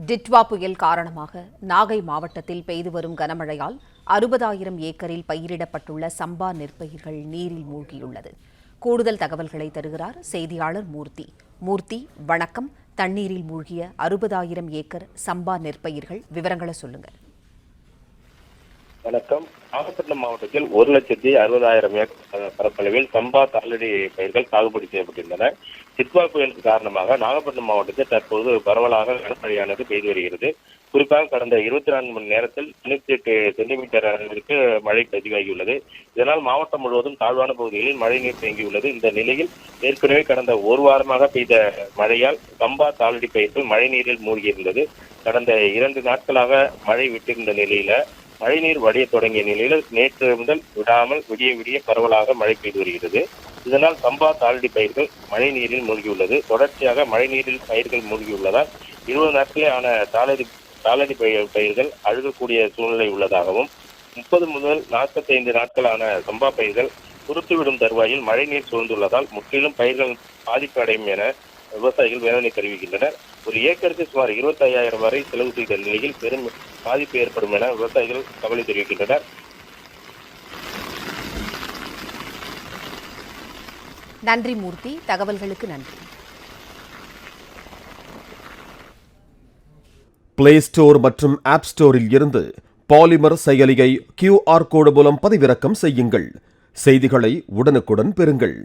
டிட்வா புயல் காரணமாக நாகை மாவட்டத்தில் பெய்து வரும் கனமழையால் 60,000 ஏக்கரில் பயிரிடப்பட்டுள்ள சம்பா நெற்பயிர்கள் நீரில் மூழ்கியுள்ளது. கூடுதல் தகவல்களை தருகிறார் செய்தியாளர் மூர்த்தி. மூர்த்தி, வணக்கம். தண்ணீரில் மூழ்கிய 60,000 ஏக்கர் சம்பா நெற்பயிர்கள் விவரங்களை சொல்லுங்க. வணக்கம். நாகப்பட்டினம் மாவட்டத்தில் 1,60,60,000 ஏக்கர் பரப்பளவில் சம்பா தாளடி பயிர்கள் சாகுபடி செய்யப்பட்டிருந்தன. டிட்வா புயல் காரணமாக நாகப்பட்டினம் மாவட்டத்தில் தற்போது பரவலாக கனமழையானது பெய்து வருகிறது. குறிப்பாக கடந்த 24 மணி நேரத்தில் 98 சென்டிமீட்டர் அளவிற்கு மழை பதிவாகியுள்ளது. இதனால் மாவட்டம் முழுவதும் தாழ்வான பகுதிகளில் மழைநீர் தேங்கியுள்ளது. இந்த நிலையில் ஏற்கனவே கடந்த ஒரு வாரமாக பெய்த மழையால் சம்பா தாளடி பயிர்கள் மழைநீரில் மூழ்கியிருந்தது. கடந்த 2 நாட்களாக மழை விட்டிருந்த நிலையில மழைநீர் வடிய தொடங்கிய நிலையில் நேற்று முதல் விடாமல் விடிய பரவலாக மழை பெய்து வருகிறது. இதனால் சம்பா தாளடி பயிர்கள் மழை நீரில் மூழ்கியுள்ளது. தொடர்ச்சியாக மழைநீரில் பயிர்கள் மூழ்கியுள்ளதால் 20 நாட்களே ஆன தாளடி பயிர்கள் அழுகக்கூடிய சூழ்நிலை உள்ளதாகவும் 30 முதல் 45 நாட்களான சம்பா பயிர்கள் குறுத்துவிடும் தருவாயில் மழைநீர் சூழ்ந்துள்ளதால் முற்றிலும் பயிர்கள் பாதிப்பு அடையும் என விவசாயிகள் வேதனை தெரிவிக்கின்றனர். ஒரு ஏக்கருக்கு சுமார் 25,000 வரை செலவு செய்த நிலையில் பெரும் பாதிப்பு ஏற்படும் என விவசாயிகள் கவலை தெரிவிக்கின்றனர். நன்றி மூர்த்தி, தகவல்களுக்கு நன்றி. பிளே ஸ்டோர் மற்றும் ஆப் ஸ்டோரில் இருந்து பாலிமர் செயலியை QR கோடு மூலம் பதிவிறக்கம் செய்யுங்கள். செய்திகளை உடனுக்குடன் பெறுங்கள்.